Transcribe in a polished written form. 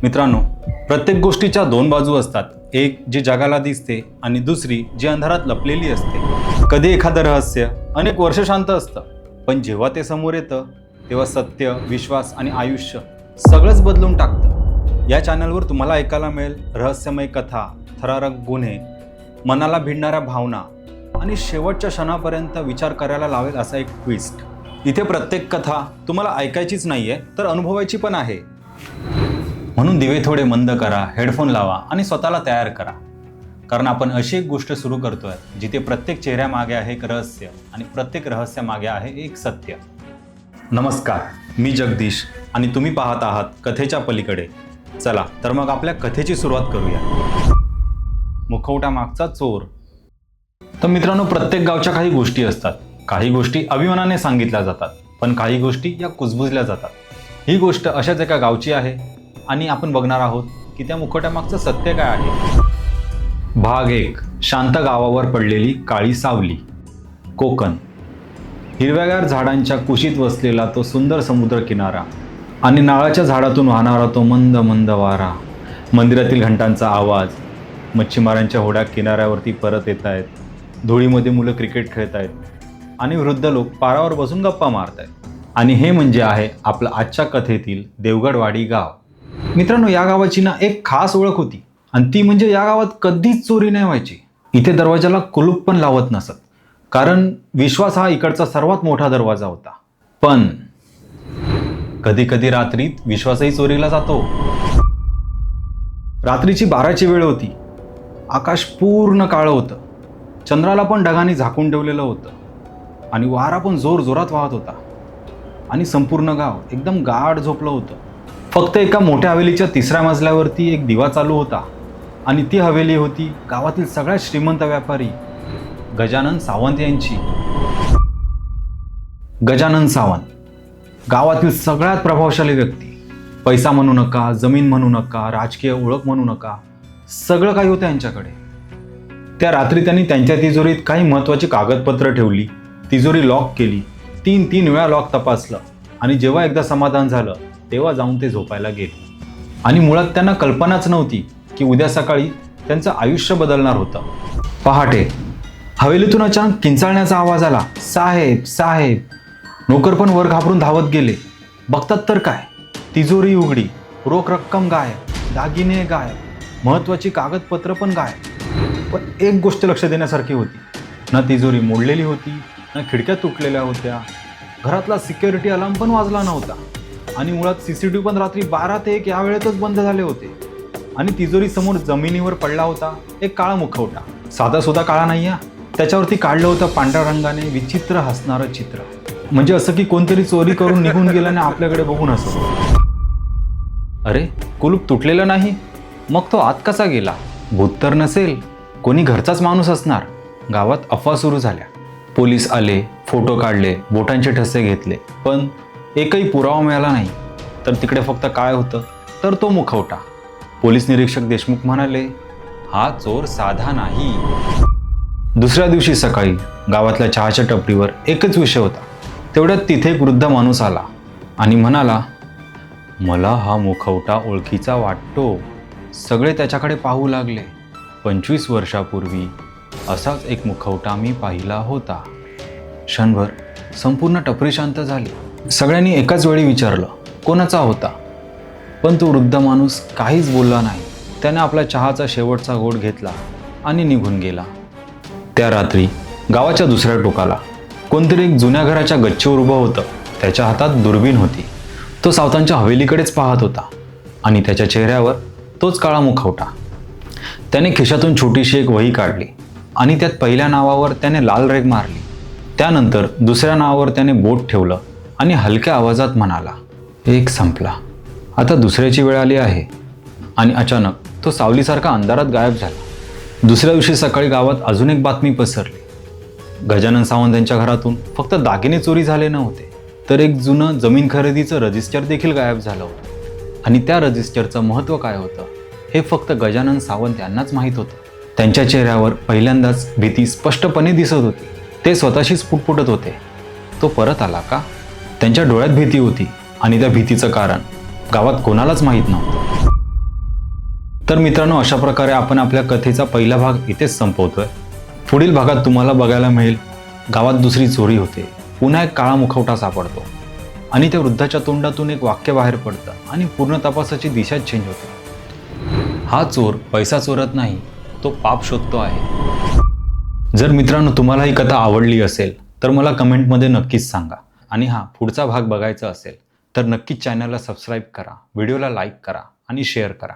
मित्रांनो, प्रत्येक गोष्टीच्या दोन बाजू असतात. एक जी जगाला दिसते आणि दुसरी जी अंधारात लपलेली असते. कधी एखादं रहस्य अनेक वर्ष शांत असतं, पण जेव्हा ते समोर येतं तेव्हा सत्य, विश्वास आणि आयुष्य सगळंच बदलून टाकतं. या चॅनलवर तुम्हाला ऐकायला मिळेल रहस्यमय कथा, थरारक गुन्हे, मनाला भिडणाऱ्या भावना आणि शेवटच्या क्षणापर्यंत विचार करायला लावेल असा एक ट्विस्ट. इथे प्रत्येक कथा तुम्हाला ऐकायचीच नाहीये, तर अनुभवायची पण आहे. म्हणून दिवे थोडे मंद करा, हेडफोन लावा आणि स्वतःला तयार करा, कारण आपण अशी एक गोष्ट सुरू करतोय जिथे प्रत्येक चेहऱ्यामागे आहे एक रहस्य आणि प्रत्येक रहस्यामागे आहे एक सत्य. नमस्कार, मी जगदीश आणि तुम्ही पाहत आहात कथेच्या पलीकडे. चला तर मग आपल्या कथेची सुरुवात करूया. मुखवटा मागचा चोर. तर मित्रांनो, प्रत्येक गावच्या काही गोष्टी असतात. काही गोष्टी अभिमानाने सांगितल्या जातात, पण काही गोष्टी या कुजबुजल्या जातात. ही गोष्ट अशाच एका गावची आहे आणि आपण बघणार आहोत की त्या मुखवट्यामागचं सत्य काय आहे. भाग 1. शांत गावावर पडलेली काळी सावली. कोकण. हिरव्यागार झाडांच्या कुशीत वसलेला तो सुंदर समुद्र किनारा आणि नारळाच्या झाडातून वाहणारा तो मंद मंद वारा, मंदिरातील घंटांचा आवाज, मच्छीमारांच्या होड्या किनाऱ्यावरती परत येत आहेत, धुळीमध्ये मुलं क्रिकेट खेळत आहेत आणि वृद्ध लोक पारावर बसून गप्पा मारत आहेत. आणि हे म्हणजे आहे आपलं आजच्या कथेतील देवगडवाडी गाव. मित्रांनो, या गावाची ना एक खास ओळख होती आणि ती म्हणजे या गावात कधीच चोरी नाही व्हायची. इथे दरवाजाला कुलूप पण लावत नसत, कारण विश्वास हा इकडचा सर्वात मोठा दरवाजा होता. पण कधी कधी रात्रीत विश्वासही चोरीला जातो. रात्रीची 12ची वेळ होती. आकाश पूर्ण काळं होतं. चंद्राला पण ढगांनी झाकून ठेवलेलं होतं आणि वारा पण जोर जोरात वाहत होता आणि संपूर्ण गाव एकदम गाढ झोपलं होतं. फक्त एका मोठ्या हवेलीच्या 3ऱ्या मजल्यावरती एक दिवा चालू होता आणि ती हवेली होती गावातील सगळ्यात श्रीमंत व्यापारी गजानन सावंत यांची. गजानन सावंत, गावातील सगळ्यात प्रभावशाली व्यक्ती. पैसा म्हणू नका, जमीन म्हणू नका, राजकीय ओळख म्हणू नका, सगळं काही होतं यांच्याकडे. त्या रात्री त्यांनी त्यांच्या तिजोरीत काही महत्त्वाची कागदपत्र ठेवली. तिजोरी लॉक केली. 3 वेळा लॉक तपासलं आणि जेव्हा एकदा समाधान झालं तेव्हा जाऊन ते झोपायला गेले. आणि मुळात त्यांना कल्पनाच नव्हती की उद्या सकाळी त्यांचं आयुष्य बदलणार होतं. पहाटे हवेलीतून अचानक किंचाळण्याचा आवाज आला. साहेब साहेब. नोकर पण वर घाबरून धावत गेले. बघतात तर काय, तिजोरी उघडी, रोख रक्कम गायब, दागिने गायब, महत्त्वाची कागदपत्र पण गायब. पण एक गोष्ट लक्ष देण्यासारखी होती. ना तिजोरी मोडलेली होती, ना खिडक्या तुटलेल्या होत्या. घरातला सिक्युरिटी अलार्म पण वाजला नव्हता आणि मुळात CCTV पण रात्री 12 ते 1 या वेळेतच बंद झाले होते. आणि तिजोरी समोर जमिनीवर पडला होता एक काळा मुखवटा. साधा सुद्धा काळा नाही हा. त्याच्यावरती काढलं होतं पांढऱ्या रंगाने विचित्र हसणारं चित्र. म्हणजे असं की कोणतरी चोरी करून निघून गेल्याने आपल्याकडे बघून हसत. अरे, कुलूप तुटलेलं नाही, मग तो आत कसा गेला? भूत तर नसेल, कोणी घरचाच माणूस असणार. गावात अफवा सुरू झाल्या. पोलीस आले, फोटो काढले, बोटांचे ठसे घेतले, पण एकही पुरावा मिळाला नाही. तर तिकडे फक्त काय होतं तर तो मुखवटा. पोलीस निरीक्षक देशमुख म्हणाले, हा चोर साधा नाही. दुसऱ्या दिवशी सकाळी गावातल्या चहाच्या टपरीवर एकच विषय होता. तेवढ्यात तिथे एक वृद्ध माणूस आला आणि म्हणाला, मला हा मुखवटा ओळखीचा वाटतो. सगळे त्याच्याकडे पाहू लागले. 25 वर्षापूर्वी असाच एक मुखवटा मी पाहिला होता. क्षणभर संपूर्ण टपरी शांत झाली. सगळ्यांनी एकाच वेळी विचारलं, कोणाचा होता? पण तो वृद्ध माणूस काहीच बोलला नाही. त्याने आपला चहाचा शेवटचा घोट घेतला आणि निघून गेला. त्या रात्री गावाच्या दुसऱ्या टोकाला कोणतरी एक जुन्या घराच्या गच्चीवर उभं होतं. त्याच्या हातात दुर्बीण होती. तो सावतांच्या हवेलीकडेच पाहत होता आणि त्याच्या चेहऱ्यावर तोच काळा मुखवटा. त्याने खिशातून छोटीशी एक वही काढली आणि त्यात पहिल्या नावावर त्याने लाल रेघ मारली. त्यानंतर दुसऱ्या नावावर त्याने बोट ठेवलं आणि हलक्या आवाजात म्हणाला, एक संपला, आता दुसऱ्याची वेळ आली आहे. आणि अचानक तो सावलीसारखा अंधारात गायब झाला. दुसऱ्या दिवशी सकाळी गावात अजून एक बातमी पसरली. गजानन सावंत यांच्या घरातून फक्त दागिने चोरी झाले नव्हते, तर एक जुनं जमीन खरेदीचं रजिस्टर देखील गायब झालं होतं. आणि त्या रजिस्टरचं महत्त्व काय होतं हे फक्त गजानन सावंत यांनाच माहीत होतं. त्यांच्या चेहऱ्यावर पहिल्यांदाच भीती स्पष्टपणे दिसत होती. ते स्वतःशीच पुटपुटत होते, तो परत आला का? त्यांच्या डोळ्यात भीती होती आणि त्या भीतीचं कारण गावात कोणालाच माहीत नव्हतं. तर मित्रांनो, अशा प्रकारे आपण आपल्या कथेचा पहिला भाग इथेच संपवतोय. पुढील भागात तुम्हाला बघायला मिळेल गावात दुसरी चोरी होते, पुन्हा एक काळा मुखवटा सापडतो आणि त्या वृद्धाच्या तोंडातून एक वाक्य बाहेर पडतं आणि पूर्ण तपासाची दिशा चेंज होते. हा चोर पैसा चोरत नाही, तो पाप शोधतो आहे. जर मित्रांनो तुम्हाला ही कथा आवडली असेल तर मला कमेंटमध्ये नक्कीच सांगा. आणि पुढचा भाग बघायचा असेल तर नक्कीच चॅनलला सबस्क्राईब करा, व्हिडिओला लाईक करा आणि शेअर करा.